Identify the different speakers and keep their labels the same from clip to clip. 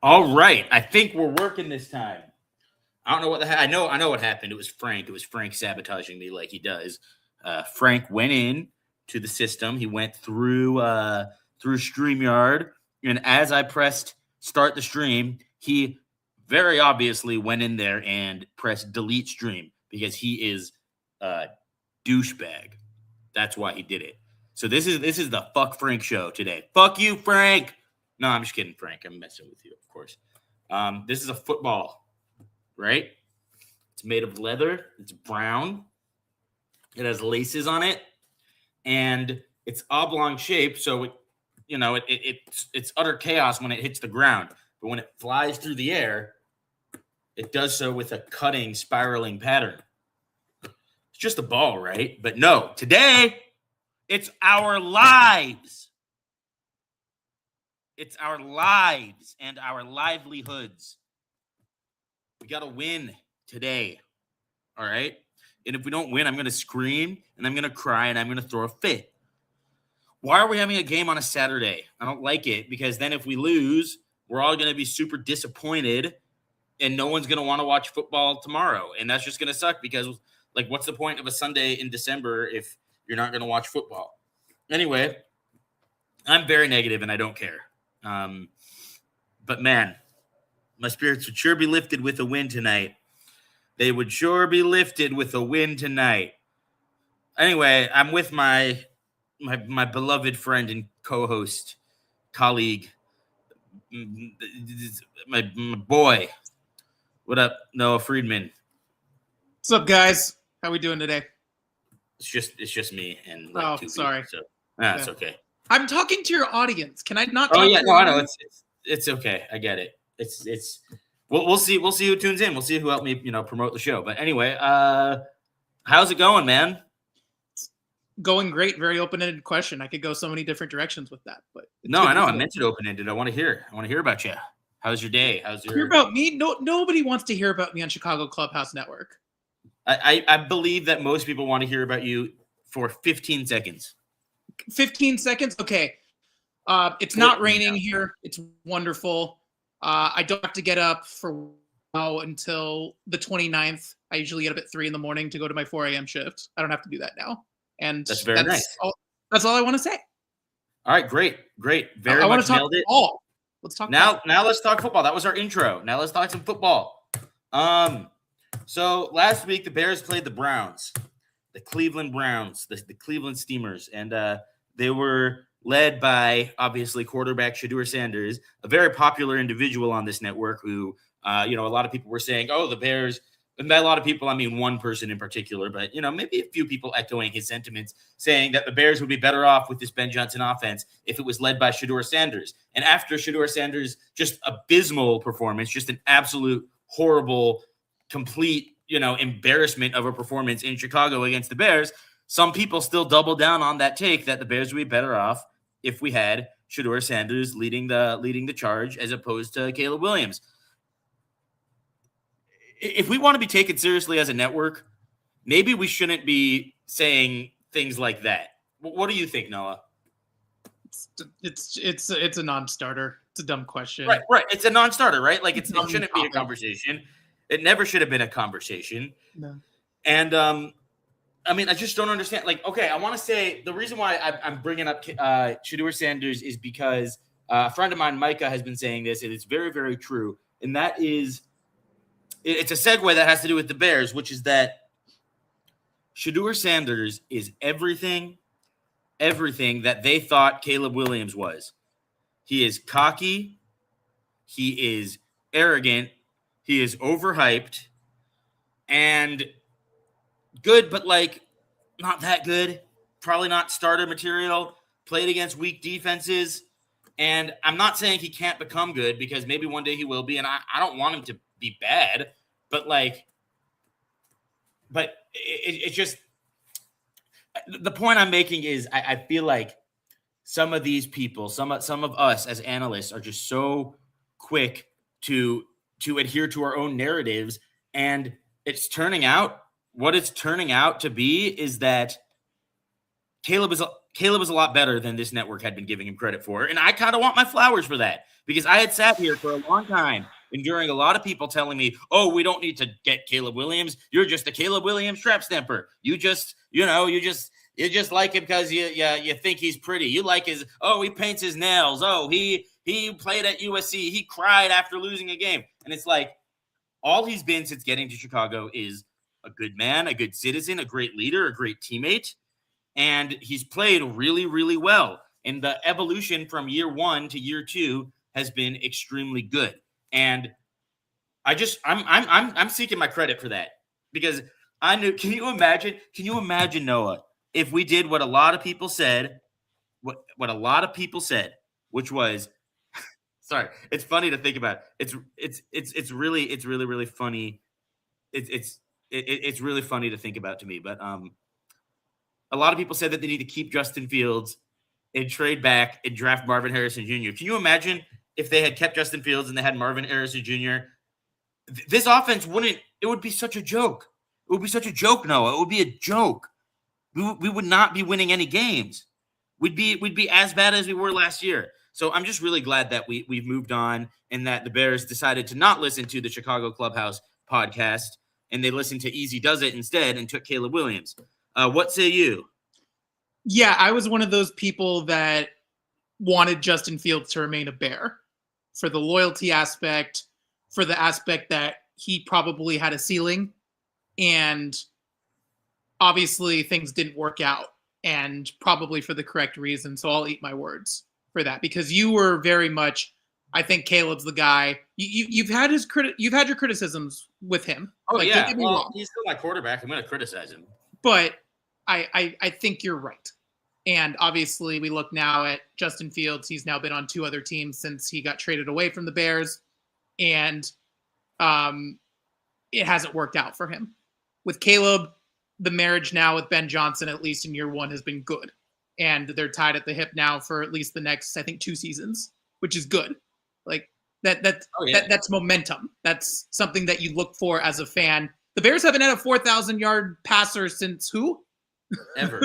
Speaker 1: All right. I think we're working this time. I don't know what the heck. I know what happened. It was Frank. It was Frank sabotaging me like he does. Frank went in to the system. He went through StreamYard, and as I pressed start the stream, he very obviously went in there and pressed delete stream because he is a douchebag. That's why he did it. So this is the fuck Frank show today. Fuck you, Frank. No, I'm just kidding, Frank. I'm messing with you, of course. This is a football, right? It's made of leather. It's brown. It has laces on it, and it's oblong shape. So it's utter chaos when it hits the ground. But when it flies through the air, it does so with a cutting, spiraling pattern. It's just a ball, right? But no, today it's our lives. It's our lives and our livelihoods. We got to win today, all right? And if we don't win, I'm going to scream, and I'm going to cry, and I'm going to throw a fit. Why are we having a game on a Saturday? I don't like it, because then if we lose, we're all going to be super disappointed, and no one's going to want to watch football tomorrow. And that's just going to suck because, like, what's the point of a Sunday in December if you're not going to watch football? Anyway, I'm very negative, and I don't care. But, man, my spirits would sure be lifted with a win tonight. They would sure be lifted with a win tonight. Anyway, I'm with my beloved friend and co-host, colleague, my boy. What up, Noah Friedman?
Speaker 2: What's up, guys? How we doing today?
Speaker 1: It's just me and
Speaker 2: sorry.
Speaker 1: People, so it's okay.
Speaker 2: I'm talking to your audience. Can I not?
Speaker 1: Oh yeah, no, I know. It's okay. I get it. It's. We'll see who tunes in. We'll see who helped me, promote the show. But anyway, how's it going, man?
Speaker 2: It's going great. Very open-ended question. I could go so many different directions with that. But
Speaker 1: no, I know. I meant it open-ended. I want to hear about you. How's your day?
Speaker 2: Hear about me? No, nobody wants to hear about me on Chicago Clubhouse Network.
Speaker 1: I believe that most people want to hear about you for 15 seconds.
Speaker 2: 15 seconds? Okay. It's not raining here. It's wonderful. I don't have to get up for until the 29th. I usually get up at 3 in the morning to go to my 4 a.m. shift. I don't have to do that now. And
Speaker 1: that's very nice.
Speaker 2: That's all I want to say.
Speaker 1: All right, great. Very
Speaker 2: I
Speaker 1: much
Speaker 2: want to talk
Speaker 1: nailed it.
Speaker 2: Football. Let's talk
Speaker 1: now. Now let's talk football. That was our intro. Now let's talk some football. So last week the Bears played the Browns, the Cleveland Browns, the Cleveland Steamers, and they were led by, obviously, quarterback Shedeur Sanders, a very popular individual on this network who, a lot of people were saying, oh, the Bears, and by a lot of people, I mean one person in particular, but, maybe a few people echoing his sentiments, saying that the Bears would be better off with this Ben Johnson offense if it was led by Shedeur Sanders. And after Shedeur Sanders' just abysmal performance, just an absolute horrible, complete, embarrassment of a performance in Chicago against the Bears, some people still double down on that take that the Bears would be better off if we had Shedeur Sanders leading the charge as opposed to Caleb Williams. If we want to be taken seriously as a network, maybe we shouldn't be saying things like that. What do you think, Noah?
Speaker 2: It's a non-starter. It's a dumb question.
Speaker 1: Right. It's a non-starter, right? Like it shouldn't be a conversation. It never should have been a conversation. No. And I just don't understand. Like, okay, I want to say the reason why I'm bringing up Shedeur Sanders is because a friend of mine, Micah, has been saying this, and it's very, very true. And that is, it's a segue that has to do with the Bears, which is that Shedeur Sanders is everything that they thought Caleb Williams was. He is cocky. He is arrogant. He is overhyped. And good, but not that good. Probably not starter material. Played against weak defenses. And I'm not saying he can't become good because maybe one day he will be. And I don't want him to be bad. But it's just the point I'm making is I feel like some of these people, some of us as analysts are just so quick to adhere to our own narratives. And what it's turning out to be is that Caleb is a lot better than this network had been giving him credit for. And I kind of want my flowers for that Because I had sat here for a long time enduring a lot of people telling me, oh, we don't need to get Caleb Williams. You're just a Caleb Williams trap stamper. You just like him because you think he's pretty. You like his, oh, he paints his nails. Oh, he played at USC. He cried after losing a game. And it's like, all he's been since getting to Chicago is a good man, a good citizen, a great leader, a great teammate. And he's played really, really well. And the evolution from year 1 to year 2 has been extremely good. And I'm seeking my credit for that, because I knew. Can you imagine, Noah, if we did what a lot of people said, what a lot of people said, which was, sorry, it's funny to think about. It's really really funny. It's really funny to think about to me. But a lot of people said that they need to keep Justin Fields and trade back and draft Marvin Harrison Jr. Can you imagine if they had kept Justin Fields and they had Marvin Harrison Jr.? This offense it would be such a joke. It would be such a joke, Noah. It would be a joke. We would not be winning any games. We'd be as bad as we were last year. So I'm just really glad that we've moved on, and that the Bears decided to not listen to the Chicago Clubhouse podcast, and they listened to Easy Does It instead and took Caleb Williams. What say you?
Speaker 2: Yeah, I was one of those people that wanted Justin Fields to remain a Bear for the loyalty aspect, for the aspect that he probably had a ceiling, and obviously things didn't work out, and probably for the correct reason. So I'll eat my words for that, because you were very much, I think Caleb's the guy. You've had your criticisms with him.
Speaker 1: Oh, like, yeah, well, he's still my quarterback. I'm going to criticize him,
Speaker 2: but I think you're right. And obviously, we look now at Justin Fields. He's now been on 2 other teams since he got traded away from the Bears, and it hasn't worked out for him. With Caleb, the marriage now with Ben Johnson, at least in year 1, has been good. And they're tied at the hip now for at least the next, I think, 2 seasons, which is good. Like that's momentum. That's something that you look for as a fan. The Bears haven't had a 4,000-yard passer since who?
Speaker 1: Ever.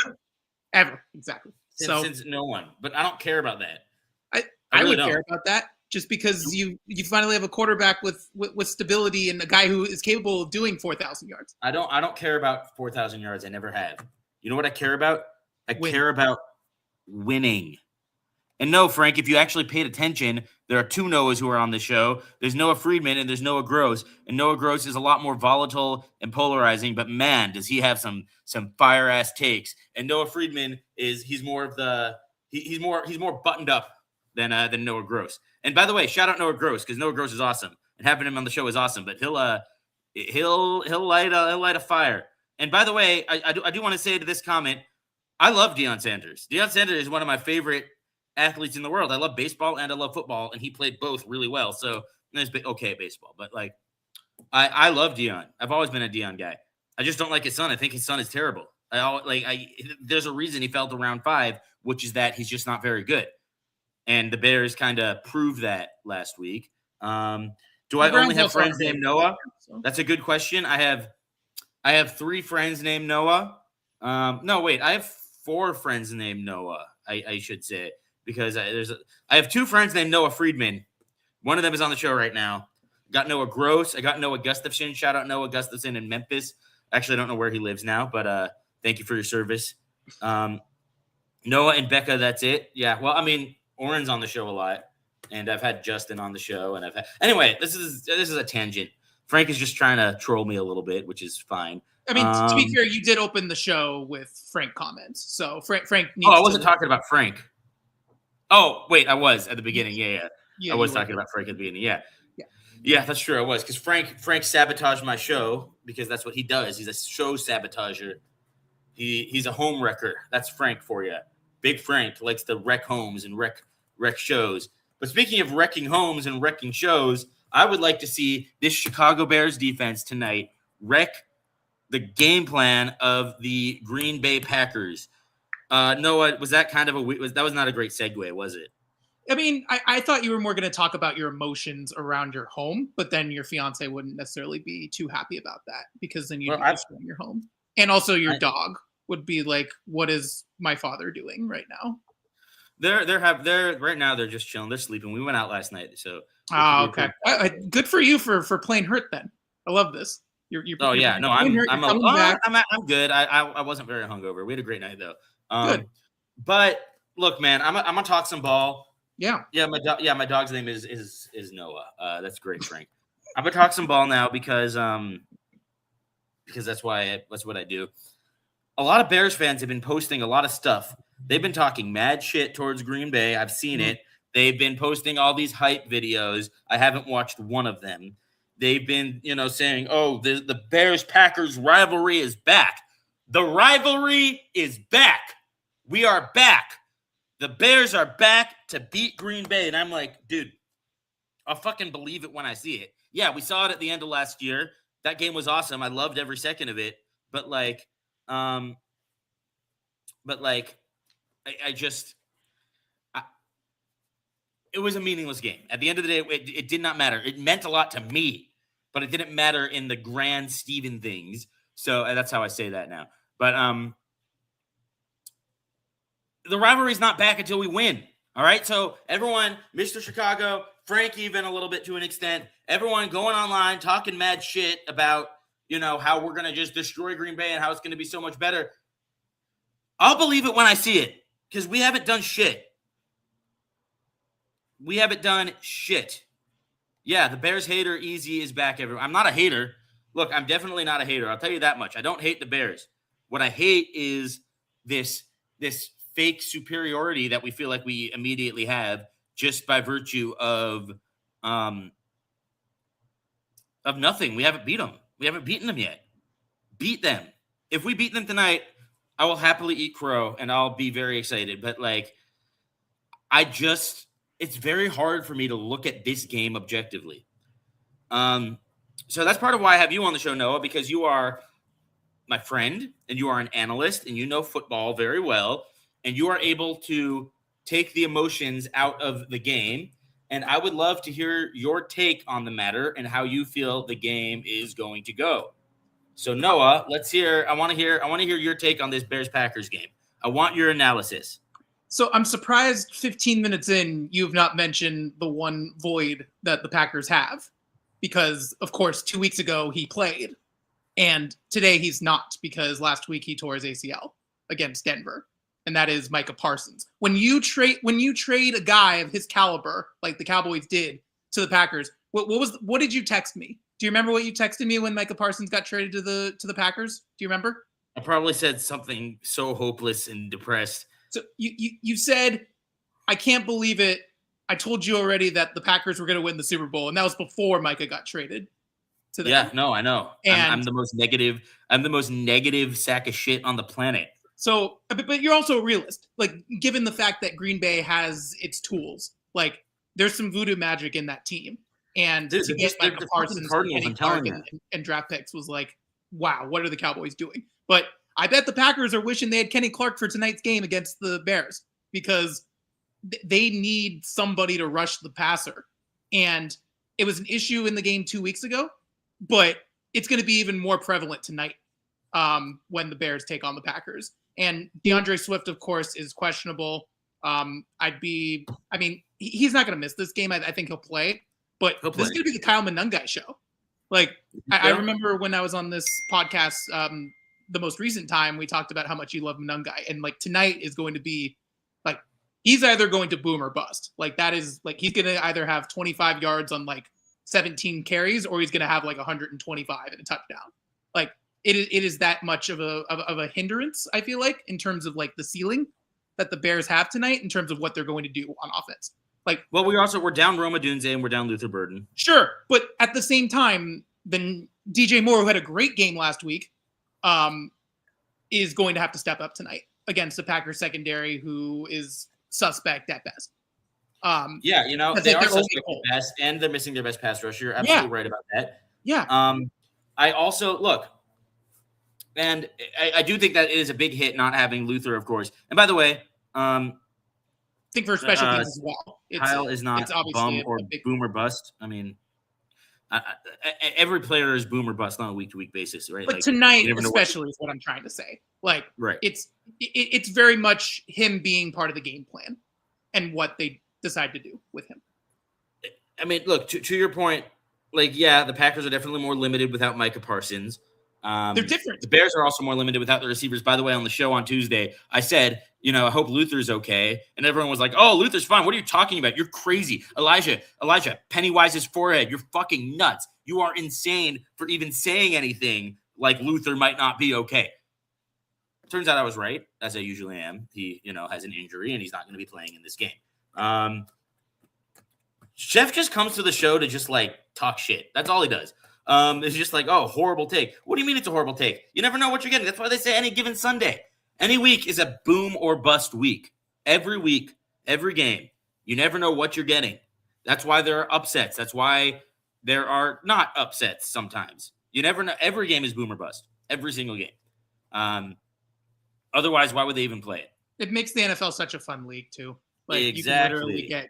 Speaker 2: Ever, exactly.
Speaker 1: Since no one. But I don't care about that.
Speaker 2: I really would care about that, just because you finally have a quarterback with stability and a guy who is capable of doing 4,000 yards.
Speaker 1: I don't care about 4,000 yards. I never have. You know what I care about? I care about winning. And no, Frank, if you actually paid attention, there are 2 Noahs who are on the show. There's Noah Friedman and there's Noah Gross. And Noah Gross is a lot more volatile and polarizing, but man, does he have some fire ass takes. And Noah Friedman he's more buttoned up than Noah Gross. And by the way, shout out Noah Gross, because Noah Gross is awesome, and having him on the show is awesome. But he'll light a fire. And by the way, I do want to say to this comment, I love Deion Sanders. Deion Sanders is one of my favorite athletes in the world. I love baseball and I love football, and he played both really well. So there's okay at baseball, but like I love Deion. I've always been a Deion guy. I just don't like his son. I think his son is terrible. There's a reason he fell to round 5, which is that he's just not very good. And the Bears kind of proved that last week. Do I only have friends named Noah? That's a good question. I have 3 friends named Noah. No, wait, I have 4 friends named Noah. I should say, because I have 2 friends named Noah Friedman. One of them is on the show right now. Got Noah Gross. I got Noah Gustafson. Shout out Noah Gustafson in Memphis. Actually, I don't know where he lives now, but thank you for your service. Noah and Becca, that's it. Yeah, well, I mean, Oren's on the show a lot, and I've had Justin on the show, and anyway, this is a tangent. Frank is just trying to troll me a little bit, which is fine.
Speaker 2: I mean, to be fair, you did open the show with Frank comments, so Frank needs
Speaker 1: I wasn't talking about Frank. Oh, wait, I was at the beginning. Yeah, I was talking about Frank at the beginning. Yeah, that's true. I was, because Frank sabotaged my show, because that's what he does. He's a show sabotager. He's a home wrecker. That's Frank for you. Big Frank likes to wreck homes and wreck shows. But speaking of wrecking homes and wrecking shows, I would like to see this Chicago Bears defense tonight wreck the game plan of the Green Bay Packers. Noah, was that kind of that was not a great segue, was it?
Speaker 2: I mean, I thought you were more going to talk about your emotions around your home, but then your fiance wouldn't necessarily be too happy about that, because then you'd be destroying your home. And also your dog would be like, what is my father doing right now?
Speaker 1: They're right now. They're just chilling. They're sleeping. We went out last night, so.
Speaker 2: Okay. Good for you for playing hurt then. I love this. You're
Speaker 1: oh yeah, no, I'm
Speaker 2: back.
Speaker 1: I'm good. I wasn't very hungover. We had a great night though.
Speaker 2: Good.
Speaker 1: But look, man, I'm gonna talk some ball.
Speaker 2: Yeah.
Speaker 1: My dog's name is Noah. That's great, Frank. I'm gonna talk some ball now because that's what I do. A lot of Bears fans have been posting a lot of stuff. They've been talking mad shit towards Green Bay. I've seen it. They've been posting all these hype videos. I haven't watched one of them. They've been, saying, "Oh, the Bears-Packers rivalry is back." The rivalry is back. We are back. The Bears are back to beat Green Bay. And I'm like, dude, I'll fucking believe it when I see it. Yeah, we saw it at the end of last year. That game was awesome. I loved every second of it. But it was a meaningless game. At the end of the day, it did not matter. It meant a lot to me, but it didn't matter in the grand Steven things. So that's how I say that now. But the rivalry's not back until we win. All right. So everyone, Mr. Chicago, Frank, even a little bit to an extent, everyone going online talking mad shit about, how we're going to just destroy Green Bay and how it's going to be so much better. I'll believe it when I see it because we haven't done shit. We haven't done shit. Yeah, the Bears hater Easy is back, everyone. I'm not a hater. Look, I'm definitely not a hater. I'll tell you that much. I don't hate the Bears. What I hate is this fake superiority that we feel like we immediately have just by virtue of nothing. We haven't beat them. We haven't beaten them yet. Beat them. If we beat them tonight, I will happily eat crow and I'll be very excited. But it's very hard for me to look at this game objectively. So that's part of why I have you on the show, Noah, because you are my friend and you are an analyst and you know football very well. And you are able to take the emotions out of the game. And I would love to hear your take on the matter and how you feel the game is going to go. So Noah, I want to hear your take on this Bears-Packers game. I want your analysis.
Speaker 2: So I'm surprised 15 minutes in, you have not mentioned the one void that the Packers have. Because, of course, 2 weeks ago he played. And today he's not because last week he tore his ACL against Denver. And that is Micah Parsons. When you trade a guy of his caliber, like the Cowboys did, to the Packers, what did you text me? Do you remember what you texted me when Micah Parsons got traded to the Packers? Do you remember?
Speaker 1: I probably said something so hopeless and depressed.
Speaker 2: So you said, I can't believe it. I told you already that the Packers were going to win the Super Bowl, and that was before Micah got traded to them.
Speaker 1: Yeah, no, I know. I'm the most negative. I'm the most negative sack of shit on the planet.
Speaker 2: So, but you're also a realist. Given the fact that Green Bay has its tools, there's some voodoo magic in that team, and to get Micah Parsons and draft picks was wow, what are the Cowboys doing? But I bet the Packers are wishing they had Kenny Clark for tonight's game against the Bears because they need somebody to rush the passer. And it was an issue in the game 2 weeks ago, but it's going to be even more prevalent tonight when the Bears take on the Packers. And DeAndre Swift, of course, is questionable. He's not going to miss this game. I think he'll play. But this is going to be the Kyle Monungai show. I remember when I was on this podcast the most recent time, we talked about how much you love Monungai. And tonight is going to be he's either going to boom or bust. That is he's going to either have 25 yards on 17 carries or he's going to have 125 and a touchdown. It is that much of a hindrance, I feel like, in terms of the ceiling that the Bears have tonight in terms of what they're going to do on offense.
Speaker 1: We're down Roma Dunze and we're down Luther Burden.
Speaker 2: Sure, but at the same time, then DJ Moore, who had a great game last week, is going to have to step up tonight against the Packers secondary, who is suspect at best.
Speaker 1: They are suspect at best, and they're missing their best pass rusher. You're absolutely right about that.
Speaker 2: Yeah.
Speaker 1: I also look, and I do think that it is a big hit not having Luther, of course. And by the way,
Speaker 2: I think for special teams as well.
Speaker 1: Kyle is not bum or boom or bust. I mean, every player is boom or bust on a week-to-week basis, right?
Speaker 2: But tonight, especially, is what I'm trying to say.
Speaker 1: Right.
Speaker 2: It's very much him being part of the game plan. and what they decide to do with him.
Speaker 1: I mean, look, to your point, like, yeah, the Packers are definitely more limited without Micah Parsons.
Speaker 2: They're different.
Speaker 1: The Bears are also more limited without the receivers. By the way, on the show on Tuesday, I said, I hope Luther's okay. And everyone was like, oh, Luther's fine. What are you talking about? You're crazy. Elijah, Pennywise's forehead. You're fucking nuts. You are insane for even saying anything like Luther might not be okay. Turns out I was right, as I usually am. He, has an injury and he's not going to be playing in this game. Chef just comes to the show to just talk shit. That's all he does. It's just horrible take. What do you mean it's a horrible take? You never know what you're getting. That's why they say any given Sunday. Any week is a boom or bust week. Every week, every game. You never know what you're getting. That's why there are upsets. That's why there are not upsets sometimes. You never know. Every game is boom or bust. Every single game. Otherwise, why would they even play it?
Speaker 2: It makes the NFL such a fun league, too.
Speaker 1: Exactly.
Speaker 2: You can literally get,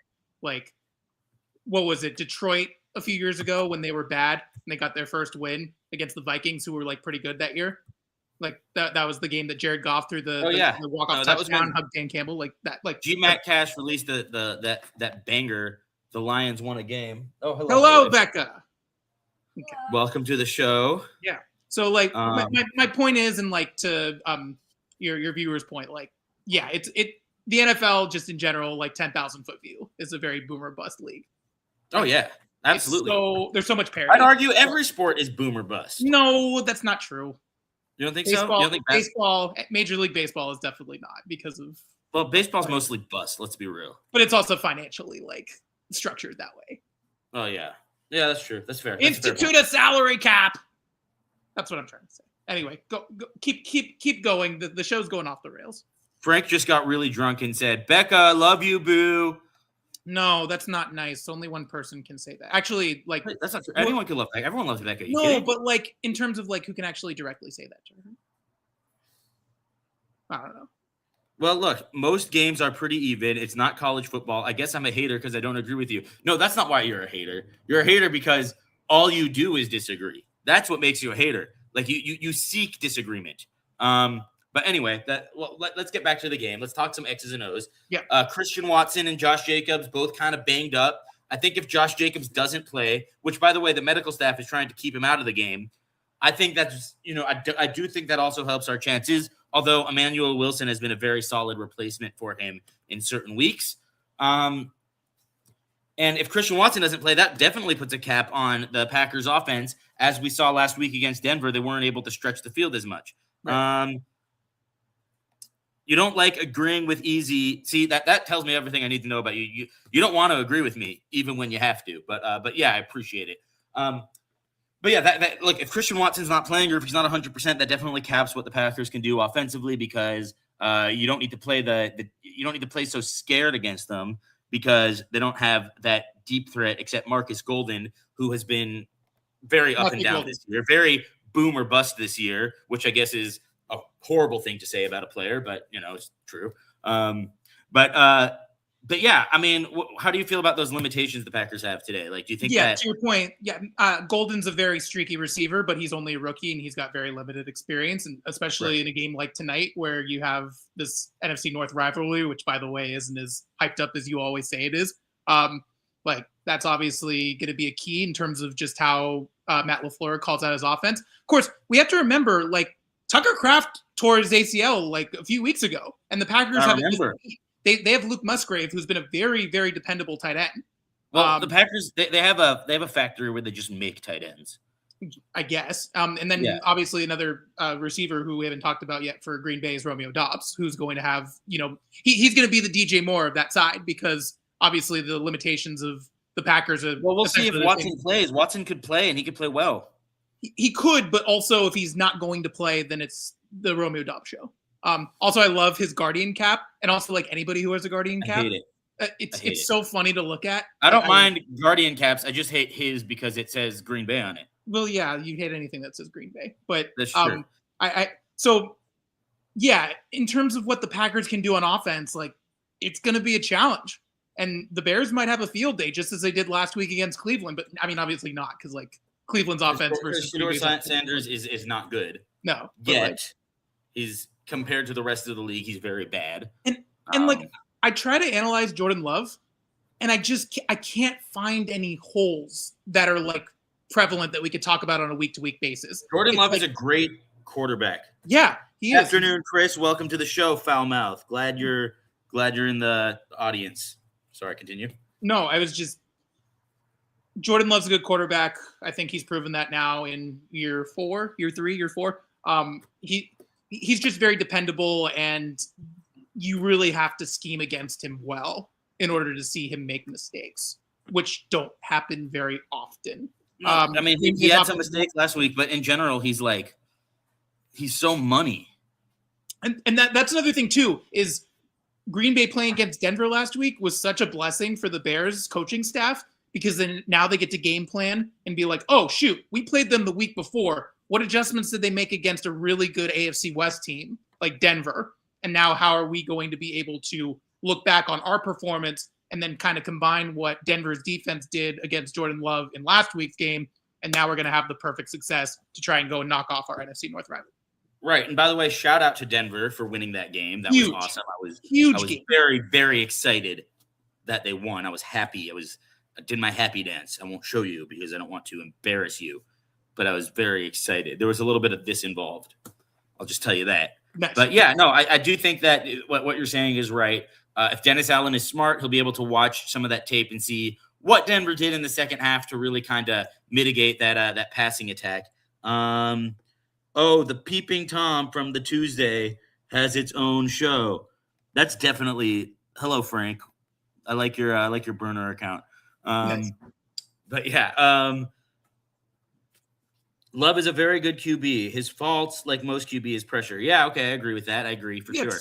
Speaker 2: what was it? Detroit a few years ago when they were bad and they got their first win against the Vikings, who were pretty good that year. That was the game that Jared Goff threw the walk-off touchdown, hugged Dan Campbell
Speaker 1: G-Mac Cash released that banger. The Lions won a game. Oh,
Speaker 2: hello, Becca.
Speaker 1: Okay. Welcome to the show.
Speaker 2: Yeah. So my point is, and to your viewers' point, the NFL just in general, 10,000 foot view is a very boomer bust league.
Speaker 1: Oh yeah, absolutely.
Speaker 2: So there's so much parity.
Speaker 1: I'd argue every sport is boomer bust.
Speaker 2: No, that's not true.
Speaker 1: You don't think
Speaker 2: baseball,
Speaker 1: so? You don't think
Speaker 2: baseball, Major League Baseball is definitely not because of.
Speaker 1: Well, baseball's mostly bust. Let's be real.
Speaker 2: But it's also financially structured that way.
Speaker 1: Oh yeah, that's true. That's fair.
Speaker 2: Institute a salary cap. That's what I'm trying to say. Anyway, go keep going. The show's going off the rails.
Speaker 1: Frank just got really drunk and said, "Becca, love you, boo."
Speaker 2: No, that's not nice. Only one person can say that. Actually,
Speaker 1: that's not true. Anyone can love Becca. Everyone loves Becca.
Speaker 2: No, kidding? But in terms of who can actually directly say that to her. I don't know.
Speaker 1: Well, look, most games are pretty even. It's not college football. I guess I'm a hater because I don't agree with you. No, that's not why you're a hater. You're a hater because all you do is disagree. That's what makes you a hater. You seek disagreement. But anyway, let's get back to the game. Let's talk some X's and O's.
Speaker 2: Yeah.
Speaker 1: Christian Watson and Josh Jacobs both kind of banged up. I think if Josh Jacobs doesn't play, which by the way, the medical staff is trying to keep him out of the game, I think that's, I do think that also helps our chances. Although Emmanuel Wilson has been a very solid replacement for him in certain weeks. And if Christian Watson doesn't play, that definitely puts a cap on the Packers offense. As we saw last week against Denver, they weren't able to stretch the field as much. Right. You don't like agreeing with easy. See, that tells me everything I need to know about you. You don't want to agree with me, even when you have to. But yeah, I appreciate it. But yeah, look, if Christian Watson's not playing or if he's not 100%, that definitely caps what the Packers can do offensively because you don't need to play you don't need to play so scared against them because they don't have that deep threat except Marcus Golden, who has been very up and down this year, very boom or bust this year, which I guess is a horrible thing to say about a player, but it's true. But yeah, I mean, how do you feel about those limitations the Packers have today? Do you think
Speaker 2: to your point, Golden's a very streaky receiver, but he's only a rookie and he's got very limited experience, and especially in a game like tonight where you have this NFC North rivalry, which by the way isn't as hyped up as you always say it is. That's obviously going to be a key in terms of just how Matt LaFleur calls out his offense. Of course, we have to remember Tucker Kraft tore his ACL a few weeks ago, and the Packers they have Luke Musgrave, who's been a very, very dependable tight end.
Speaker 1: Well, the Packers they have a factory where they just make tight ends,
Speaker 2: I guess. And then obviously another receiver who we haven't talked about yet for Green Bay is Romeo Doubs, who's going to have he's going to be the DJ Moore of that side because obviously the limitations of the Packers are.
Speaker 1: Well, we'll see if Watson plays. Watson could play, and he could play well.
Speaker 2: He could, but also if he's not going to play, then it's the Romeo Doubs show. Also, I love his Guardian cap, and also anybody who wears a Guardian cap.
Speaker 1: I hate it.
Speaker 2: It's so funny to look at.
Speaker 1: I don't mind Guardian caps. I just hate his because it says Green Bay on it.
Speaker 2: Well, yeah, you hate anything that says Green Bay, but
Speaker 1: that's true.
Speaker 2: In terms of what the Packers can do on offense, it's going to be a challenge, and the Bears might have a field day just as they did last week against Cleveland. But I mean, obviously not because Cleveland's offense versus
Speaker 1: Sanders is not good.
Speaker 2: No,
Speaker 1: yet he's compared to the rest of the league, he's very bad.
Speaker 2: And I try to analyze Jordan Love, and I can't find any holes that are like prevalent that we could talk about on a week-to-week basis.
Speaker 1: Jordan Love is a great quarterback.
Speaker 2: Yeah, he is.
Speaker 1: Afternoon, Chris. Welcome to the show, Foul Mouth. Glad you're in the audience. Sorry, continue.
Speaker 2: No, I was just Jordan Love's a good quarterback. I think he's proven that now in year 4, year 3, year 4. He's just very dependable, and you really have to scheme against him well in order to see him make mistakes, which don't happen very often.
Speaker 1: I mean, he had some mistakes last week, but in general, he's so money.
Speaker 2: And that's another thing too, is Green Bay playing against Denver last week was such a blessing for the Bears coaching staff, because then now they get to game plan and be like, oh shoot, we played them the week before. What adjustments did they make against a really good AFC West team like Denver? And now how are we going to be able to look back on our performance and then kind of combine what Denver's defense did against Jordan Love in last week's game? And now we're going to have the perfect success to try and go and knock off our NFC North rival.
Speaker 1: Right. And by the way, shout out to Denver for winning that game. That was awesome. I was very, very excited that they won. I was happy. I did my happy dance. I won't show you because I don't want to embarrass you, but I was very excited. There was a little bit of this involved. I'll just tell you that. Nice. But yeah, no, I do think that what you're saying is right. If Dennis Allen is smart, he'll be able to watch some of that tape and see what Denver did in the second half to really kind of mitigate that passing attack. The Peeping Tom from the Tuesday has its own show. That's definitely hello, Frank. I like your burner account. Nice. But yeah, Love is a very good QB. His faults, like most QB, is pressure. Yeah, okay, I agree with that. I agree for sure.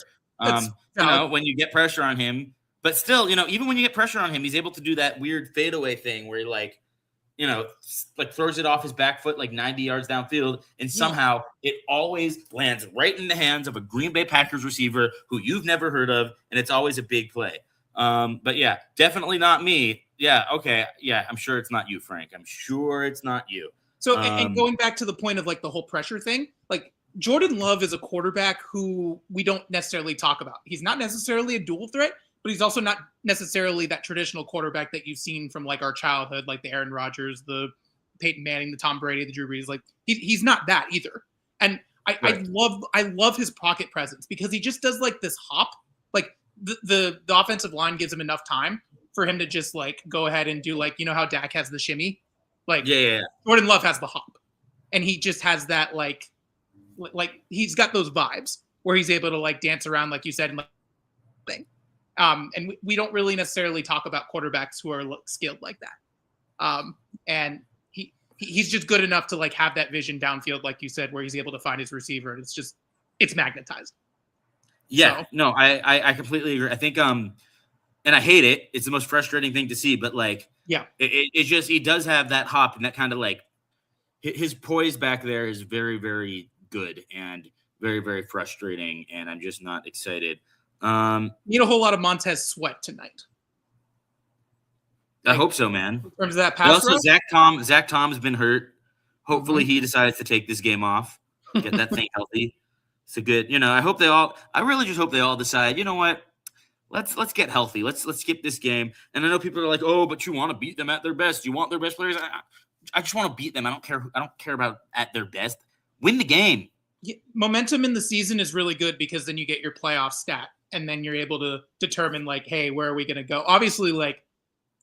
Speaker 1: When you get pressure on him, but still, even when you get pressure on him, he's able to do that weird fadeaway thing where he throws it off his back foot like 90 yards downfield, and somehow it always lands right in the hands of a Green Bay Packers receiver who you've never heard of, and it's always a big play. But yeah, definitely not me. Yeah, okay. Yeah, I'm sure it's not you, Frank. I'm sure it's not you.
Speaker 2: So, and going back to the point of like the whole pressure thing, like Jordan Love is a quarterback who we don't necessarily talk about. He's not necessarily a dual threat, but he's also not necessarily that traditional quarterback that you've seen from like our childhood, like the Aaron Rodgers, the Peyton Manning, the Tom Brady, the Drew Brees. Like he's not that either. And I love his pocket presence because he just does like this hop. Like the offensive line gives him enough time for him to just like go ahead and do like, how Dak has the shimmy. Like Jordan Love has the hop, and he just has that like he's got those vibes where he's able to like dance around, like you said, and thing. And we don't really necessarily talk about quarterbacks who are skilled like that. And he's just good enough to like have that vision downfield, like you said, where he's able to find his receiver, and it's magnetized.
Speaker 1: Yeah, no, I completely agree. I think and I hate it. It's the most frustrating thing to see, but like. Yeah, it's just he does have that hop, and that kind of like his poise back there is very, very good and very, very frustrating, and I'm just not excited.
Speaker 2: Need a whole lot of Montez Sweat tonight.
Speaker 1: I hope so, man.
Speaker 2: In terms of that pass
Speaker 1: rush. Zach Tom's been hurt. Hopefully he decides to take this game off, get that thing healthy. It's a good, I really just hope they all decide, you know what? Let's get healthy. Let's skip this game. And I know people are like, oh, but you want to beat them at their best. You want their best players. I just want to beat them. I don't care about at their best. Win the game.
Speaker 2: Yeah, momentum in the season is really good because then you get your playoff stat, and then you're able to determine like, hey, where are we going to go? Obviously, like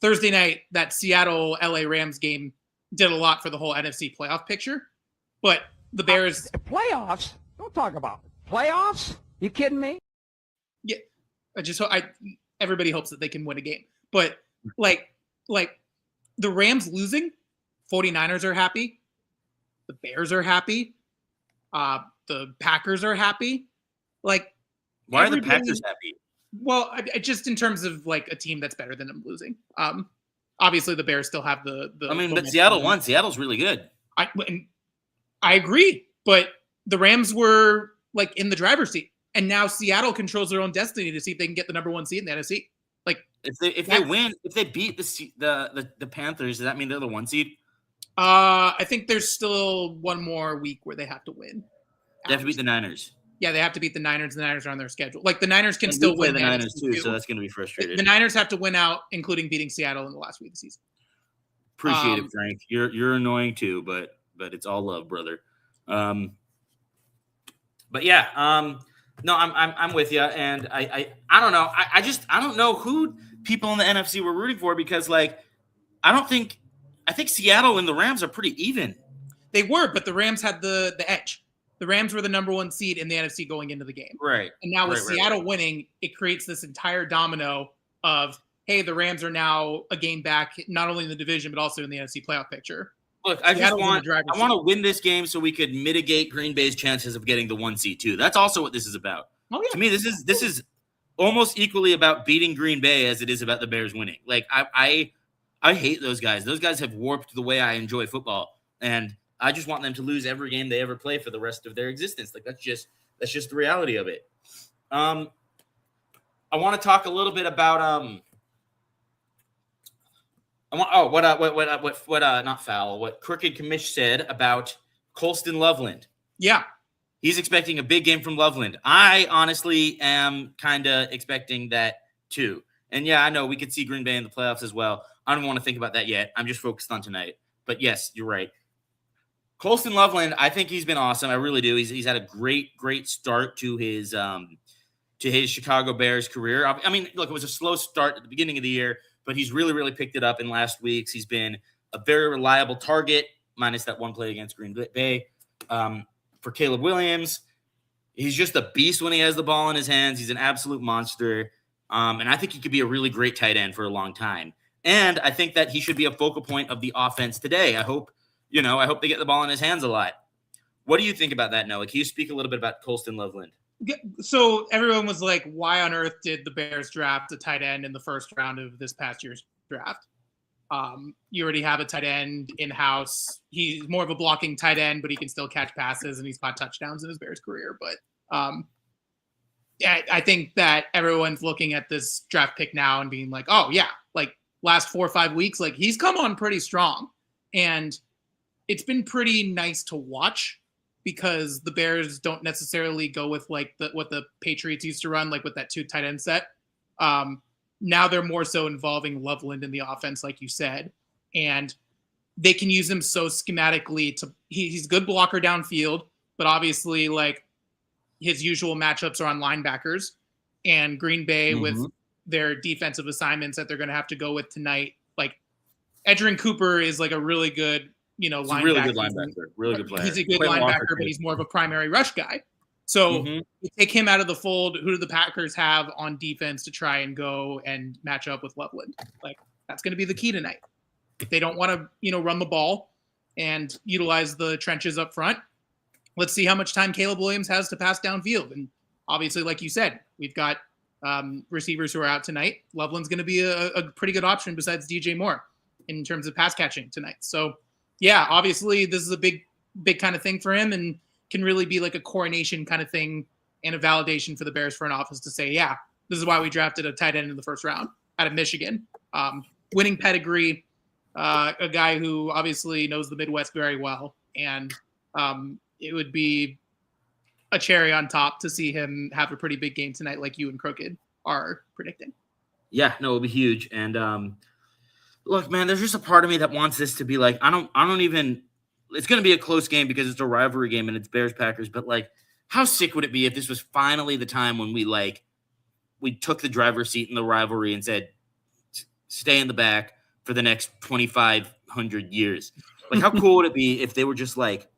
Speaker 2: Thursday night, that Seattle LA Rams game did a lot for the whole NFC playoff picture. But the Bears
Speaker 3: playoffs. Don't talk about playoffs. You kidding me?
Speaker 2: Yeah. Everybody hopes that they can win a game, but like the Rams losing, 49ers are happy. The Bears are happy. The Packers are happy. Like,
Speaker 1: why are the Packers happy?
Speaker 2: Well, I just in terms of like a team that's better than them losing. Obviously the Bears still have the.
Speaker 1: But Seattle won. Seattle's really good.
Speaker 2: I agree, but the Rams were like in the driver's seat. And now Seattle controls their own destiny to see if they can get the number 1 seed in the NFC. Like
Speaker 1: if they win, if they beat the Panthers, does that mean they're the 1 seed?
Speaker 2: I think there's still one more week where they have to win.
Speaker 1: They have to beat the Niners.
Speaker 2: Yeah, they have to beat the Niners. The Niners are on their schedule. Like the Niners can
Speaker 1: And
Speaker 2: still
Speaker 1: we play
Speaker 2: win
Speaker 1: the Niners
Speaker 2: NFC
Speaker 1: too, so that's going to be frustrating.
Speaker 2: The Niners have to win out, including beating Seattle in the last week of the season.
Speaker 1: Appreciate it, Frank. You're annoying too, but it's all love, brother. But yeah, no, I'm with you, and I don't know. I don't know who people in the NFC were rooting for because like I think Seattle and the Rams are pretty even.
Speaker 2: They were, but the Rams had the edge. The Rams were the number 1 seed in the NFC going into the game.
Speaker 1: Right.
Speaker 2: And now with Seattle winning, it creates this entire domino of, hey, the Rams are now a game back, not only in the division, but also in the NFC playoff picture.
Speaker 1: Look, I want to win this game so we could mitigate Green Bay's chances of getting the 1 seed too. That's also what this is about.
Speaker 2: Oh, yeah.
Speaker 1: To me, this is almost equally about beating Green Bay as it is about the Bears winning. Like I hate those guys. Those guys have warped the way I enjoy football, and I just want them to lose every game they ever play for the rest of their existence. Like that's just the reality of it. I want to talk a little bit about what Crooked Commish said about Colston Loveland.
Speaker 2: Yeah.
Speaker 1: He's expecting a big game from Loveland. I honestly am kind of expecting that too. And yeah, I know we could see Green Bay in the playoffs as well. I don't want to think about that yet. I'm just focused on tonight. But yes, you're right. Colston Loveland, I think he's been awesome. I really do. He's had a great start to his Chicago Bears career. I mean, look, it was a slow start at the beginning of the year, but he's really picked it up in last weeks. He's been a very reliable target, minus that one play against Green Bay. For Caleb Williams, he's just a beast when he has the ball in his hands. He's an absolute monster, and I think he could be a really great tight end for a long time. And I think that he should be a focal point of the offense today. I hope they get the ball in his hands a lot. What do you think about that, Noah? Can you speak a little bit about Colston Loveland?
Speaker 2: So everyone was like, why on earth did the Bears draft a tight end in the first round of this past year's draft? You already have a tight end in-house. He's more of a blocking tight end, but he can still catch passes, and he's caught touchdowns in his Bears career. But I think that everyone's looking at this draft pick now and being like, oh, yeah, like last 4 or 5 weeks, like he's come on pretty strong. And it's been pretty nice to watch because the Bears don't necessarily go with like what the Patriots used to run, like with that 2 tight end set. Now they're more so involving Loveland in the offense, like you said, and they can use him so schematically he's a good blocker downfield, but obviously like his usual matchups are on linebackers, and Green Bay with their defensive assignments that they're going to have to go with tonight. Like Edgerrin Cooper is like a really good, linebacker.
Speaker 1: Really good linebacker. Really good player.
Speaker 2: He's a good linebacker, but he's more of a primary rush guy. So you take him out of the fold. Who do the Packers have on defense to try and go and match up with Loveland? Like that's going to be the key tonight. If they don't want to, run the ball and utilize the trenches up front, let's see how much time Caleb Williams has to pass downfield. And obviously, like you said, we've got receivers who are out tonight. Loveland's going to be a pretty good option besides DJ Moore in terms of pass catching tonight. So yeah, obviously this is a big kind of thing for him, and can really be like a coronation kind of thing and a validation for the Bears front office to say, yeah, this is why we drafted a tight end in the first round out of Michigan. Winning pedigree, a guy who obviously knows the Midwest very well. And it would be a cherry on top to see him have a pretty big game tonight, like you and Crooked are predicting. Yeah,
Speaker 1: no, it'll be huge. And look, man, there's just a part of me that wants this to be like, I don't even, it's going to be a close game because it's a rivalry game and it's Bears-Packers, but like, how sick would it be if this was finally the time when we took the driver's seat in the rivalry and said, stay in the back for the next 2,500 years. Like, how cool would it be if they were just like,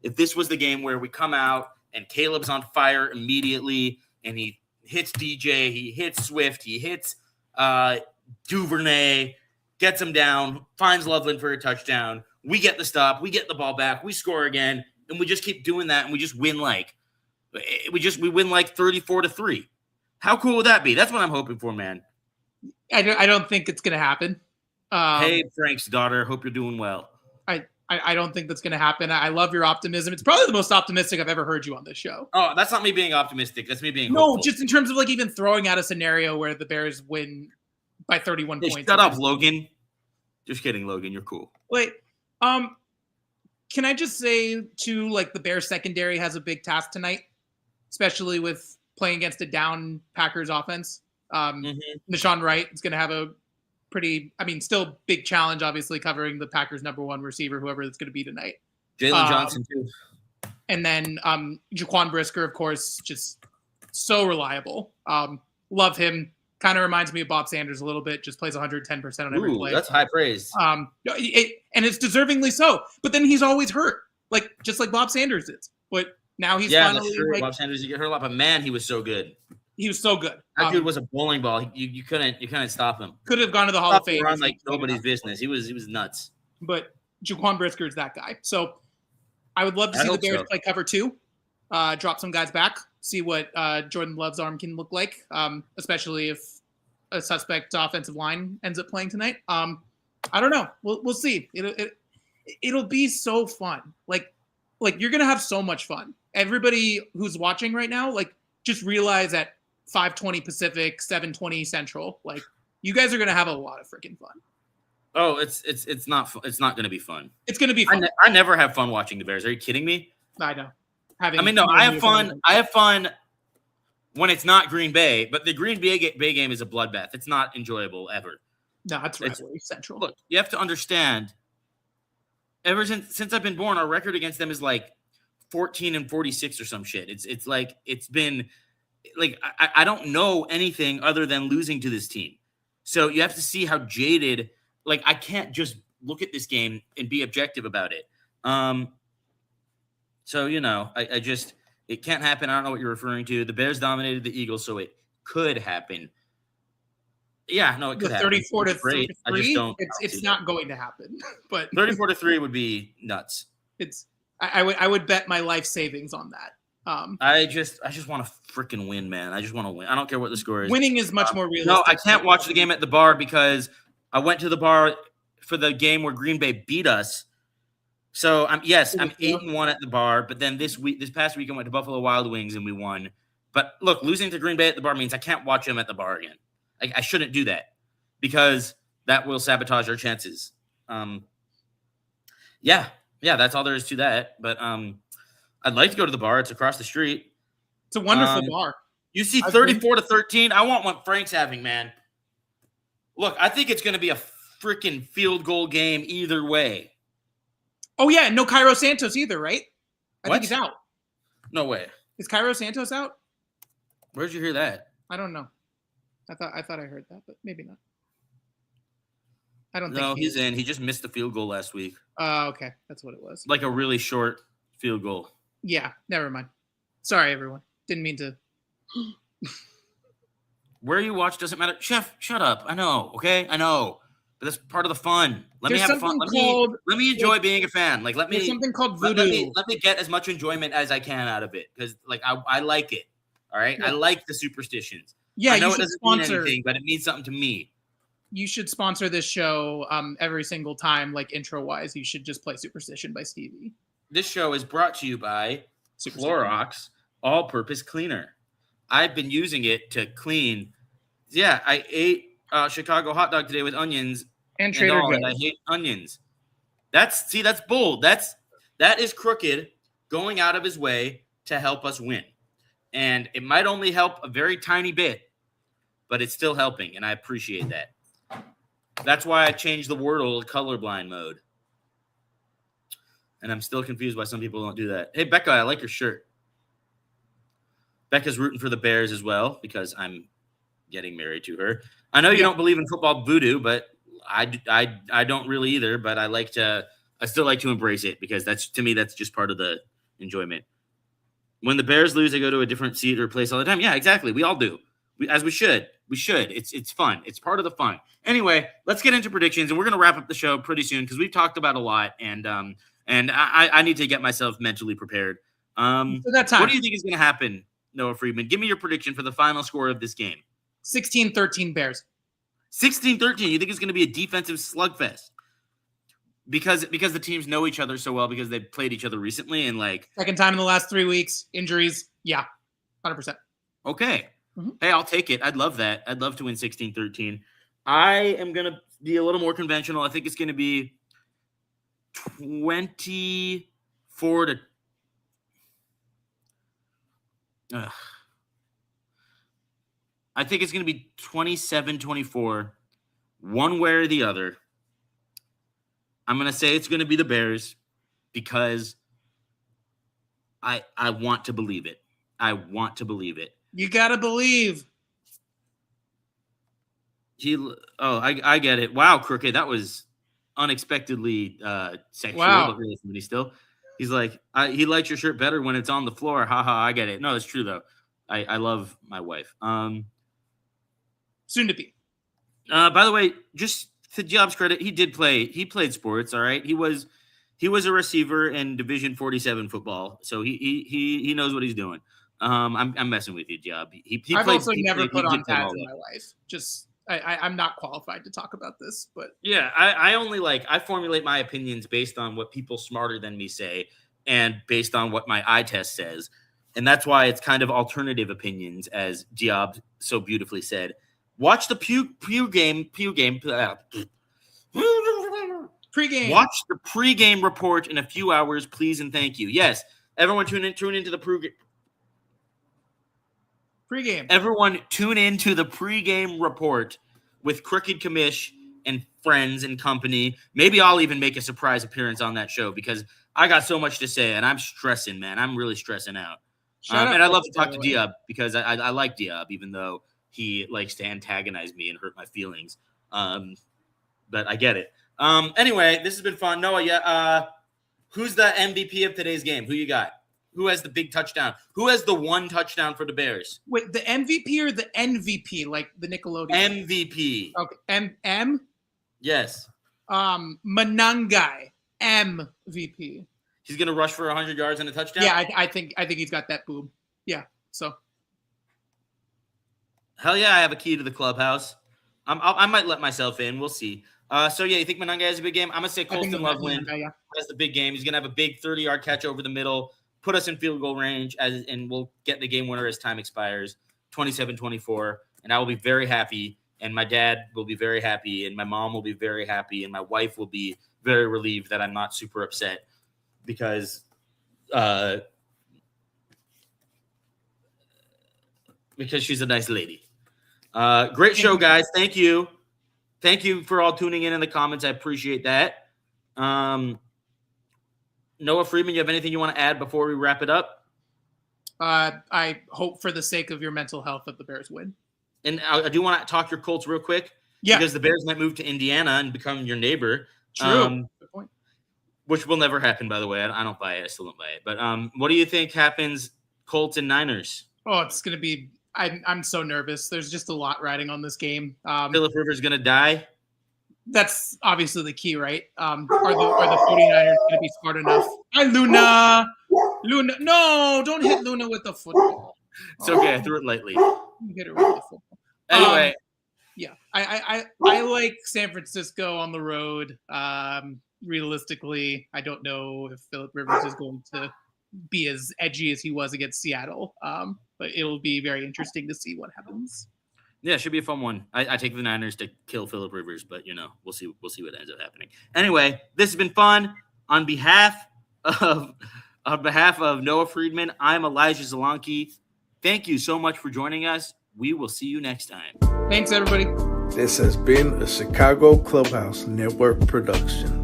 Speaker 1: if this was the game where we come out and Caleb's on fire immediately and he hits DJ, he hits Swift, he hits Duvernay, gets him down, finds Loveland for a touchdown. We get the stop, we get the ball back, we score again, and we just keep doing that, and we just win we win like 34-3. How cool would that be? That's what I'm hoping for, man.
Speaker 2: I don't think it's gonna happen.
Speaker 1: Hey, Frank's daughter, hope you're doing well.
Speaker 2: I don't think that's gonna happen. I love your optimism. It's probably the most optimistic I've ever heard you on this show.
Speaker 1: Oh, that's not me being optimistic. That's me being hopeful.
Speaker 2: Just in terms of like even throwing out a scenario where the Bears win by 31 points.
Speaker 1: Shut up, Logan. Just kidding, Logan. You're cool.
Speaker 2: Wait. Can I just say too, like the Bears secondary has a big task tonight. especially with playing against a down Packers offense. Deshaun Wright is going to have a still big challenge, obviously, covering the Packers' number one receiver, whoever it's going to be tonight.
Speaker 1: Jalen Johnson, too.
Speaker 2: And then Jaquan Brisker, of course, just so reliable. Love him. Kind of reminds me of Bob Sanders a little bit. Just plays 110% on every play.
Speaker 1: That's high praise.
Speaker 2: And it's deservingly so. But then he's always hurt, just like Bob Sanders is. But now he's finally
Speaker 1: that's true. Bob Sanders, you get hurt a lot, but man, he was so good.
Speaker 2: He was so good.
Speaker 1: That dude was a bowling ball. You couldn't stop him.
Speaker 2: Could have gone to the Hall of Fame.
Speaker 1: Run like nobody's business. He was nuts.
Speaker 2: But Jaquan Brisker is that guy. So I would love to see the Bears play cover 2, drop some guys back, see what Jordan Love's arm can look like, especially if a suspect offensive line ends up playing tonight. I don't know. We'll see. It'll be so fun. Like you're gonna have so much fun. Everybody who's watching right now, just realize that 5:20 Pacific, 7:20 Central. You guys are gonna have a lot of freaking fun.
Speaker 1: Oh, it's not going to be fun.
Speaker 2: It's going to be fun.
Speaker 1: I never have fun watching the Bears. Are you kidding me?
Speaker 2: I know.
Speaker 1: I have fun. I have fun when it's not Green Bay, but the Green Bay game is a bloodbath. It's not enjoyable ever.
Speaker 2: No, it's rivalry central.
Speaker 1: Look, you have to understand. Ever since I've been born, our record against them is 14-46 or some shit. It's been I don't know anything other than losing to this team. So you have to see how jaded. I can't just look at this game and be objective about it. So, I just, it can't happen. I don't know what you're referring to. The Bears dominated the Eagles, so it could happen. Yeah, no, it could happen.
Speaker 2: 34-3.
Speaker 1: I just don't.
Speaker 2: It's not going to happen. But
Speaker 1: 34-3 would be nuts.
Speaker 2: I would bet my life savings on that.
Speaker 1: I just want to freaking win, man. I just want to win. I don't care what the score is.
Speaker 2: Winning is much more realistic.
Speaker 1: No, I can't watch the game at the bar because I went to the bar for the game where Green Bay beat us. So I'm 8-1 at the bar, but then this past week I went to Buffalo Wild Wings and we won. But look, losing to Green Bay at the bar means I can't watch them at the bar again. I shouldn't do that because that will sabotage our chances. Yeah, that's all there is to that. But I'd like to go to the bar. It's across the street.
Speaker 2: It's a wonderful bar.
Speaker 1: You see 34-13. I want what Frank's having, man. Look, I think it's going to be a freaking field goal game either way.
Speaker 2: Oh, yeah. No Cairo Santos either, right? I think he's out.
Speaker 1: No way.
Speaker 2: Is Cairo Santos out?
Speaker 1: Where'd you hear that?
Speaker 2: I don't know. I thought I heard that, but maybe not. I don't think.
Speaker 1: No, he's in. He just missed the field goal last week.
Speaker 2: Okay. That's what it was.
Speaker 1: A really short field goal.
Speaker 2: Yeah. Never mind. Sorry, everyone. Didn't mean to.
Speaker 1: Where you watch doesn't matter. Chef, shut up. I know, okay? I know. But that's part of the fun. Let me have fun. Let me enjoy being a fan. Let me
Speaker 2: something called voodoo.
Speaker 1: Let me get as much enjoyment as I can out of it. Because I like it. All right. Yeah. I like the superstitions.
Speaker 2: Yeah,
Speaker 1: I know it doesn't mean anything, but it means something to me.
Speaker 2: You should sponsor this show every single time, intro wise. You should just play Superstition by Stevie.
Speaker 1: This show is brought to you by Clorox All-Purpose Cleaner. I've been using it to clean. Yeah, I ate Chicago hot dog today with onions
Speaker 2: and Trader Joe's.
Speaker 1: I hate onions. That's bold. That is crooked going out of his way to help us win. And it might only help a very tiny bit, but it's still helping, and I appreciate that. That's why I changed the Wordle colorblind mode. And I'm still confused why some people don't do that. Hey, Becca, I like your shirt. Becca's rooting for the Bears as well because I'm getting married to her. I know you don't believe in football voodoo, but I don't really either. But I still like to embrace it because that's just part of the enjoyment. When the Bears lose, they go to a different seat or place all the time. Yeah, exactly. We all do. We should. We should. It's fun. It's part of the fun. Anyway, let's get into predictions, and we're going to wrap up the show pretty soon because we've talked about a lot, and I need to get myself mentally prepared.
Speaker 2: So that time.
Speaker 1: What do you think is going to happen, Noah Friedman? Give me your prediction for the final score of this game.
Speaker 2: 16-13 Bears.
Speaker 1: 16-13. You think it's going to be a defensive slugfest? Because the teams know each other so well because they've played each other recently and
Speaker 2: second time in the last 3 weeks, injuries. Yeah, 100%.
Speaker 1: Okay. Mm-hmm. Hey, I'll take it. I'd love that. I'd love to win 16-13. I am going to be a little more conventional. I think it's going to be 24 to Ugh. I think it's going to be 27-24, one way or the other. I'm going to say it's going to be the Bears because I want to believe it. I want to believe it.
Speaker 2: You got to believe.
Speaker 1: I get it. Wow, Crooked, that was unexpectedly sexual,
Speaker 2: Wow.
Speaker 1: but really somebody still. He's like, he likes your shirt better when it's on the floor. Haha, I get it. No, it's true though. I love my wife.
Speaker 2: Soon to be.
Speaker 1: By the way, just to Job's credit, he played sports, all right? He was a receiver in Division 47 football, so he knows what he's doing. I'm messing with you, Job.
Speaker 2: I've also never put on pads in my life. Just I'm not qualified to talk about this, but
Speaker 1: yeah, I formulate my opinions based on what people smarter than me say and based on what my eye test says. And that's why it's kind of alternative opinions, as Diab so beautifully said. Watch the pregame. Watch the pregame report in a few hours, please and thank you. Yes, everyone tune into the
Speaker 2: pregame.
Speaker 1: Everyone tune into the pregame report with Crooked Commish and friends and company. Maybe I'll even make a surprise appearance on that show because I got so much to say and I'm stressing, man. I'm really stressing out. And I love to talk to Diab because I like Diab, even though he likes to antagonize me and hurt my feelings. But I get it. Anyway, this has been fun. Noah, who's the MVP of today's game? Who you got? Who has the big touchdown? Who has the one touchdown for the Bears?
Speaker 2: Wait, the MVP or the NVP, like the Nickelodeon?
Speaker 1: MVP.
Speaker 2: Okay, M?
Speaker 1: Yes.
Speaker 2: Manangai, MVP.
Speaker 1: He's gonna rush for 100 yards and a touchdown.
Speaker 2: Yeah, I think he's got that boob. Yeah. So.
Speaker 1: Hell yeah, I have a key to the clubhouse. I might let myself in. We'll see. So yeah, you think Manangai has a big game? I'm gonna say Colston Loveland has the big game. He's gonna have a big 30-yard catch over the middle, put us in field goal range, and we'll get the game winner as time expires, 27-24. And I will be very happy, and my dad will be very happy, and my mom will be very happy, and my wife will be very relieved that I'm not super upset because she's a nice lady. Great show, guys. Thank you. Thank you for all tuning in the comments. I appreciate that. Noah Friedman, you have anything you want to add before we wrap it up?
Speaker 2: I hope for the sake of your mental health that the Bears win.
Speaker 1: And I do want to talk your Colts real quick.
Speaker 2: Yeah.
Speaker 1: Because the Bears might move to Indiana and become your neighbor.
Speaker 2: True. Good point.
Speaker 1: Which will never happen, by the way. I don't buy it. I still don't buy it. But what do you think happens Colts and Niners?
Speaker 2: Oh, it's going to be – I'm so nervous. There's just a lot riding on this game.
Speaker 1: Phillip Rivers going to die?
Speaker 2: That's obviously the key, right? Are the 49ers going to be smart enough? Hi, Luna. Luna. No, don't hit Luna with the football.
Speaker 1: It's okay. I threw it lightly.
Speaker 2: You hit her with the football.
Speaker 1: Anyway.
Speaker 2: Yeah. I like San Francisco on the road. Realistically, I don't know if Phillip Rivers is going to be as edgy as he was against Seattle. But it'll be very interesting to see what happens.
Speaker 1: Yeah, it should be a fun one. I take the Niners to kill Phillip Rivers, but we'll see what ends up happening. Anyway, this has been fun. On behalf of Noah Friedman, I'm Elijah Zelonke. Thank you so much for joining us. We will see you next time.
Speaker 2: Thanks, everybody.
Speaker 4: This has been a Chicago Clubhouse Network production.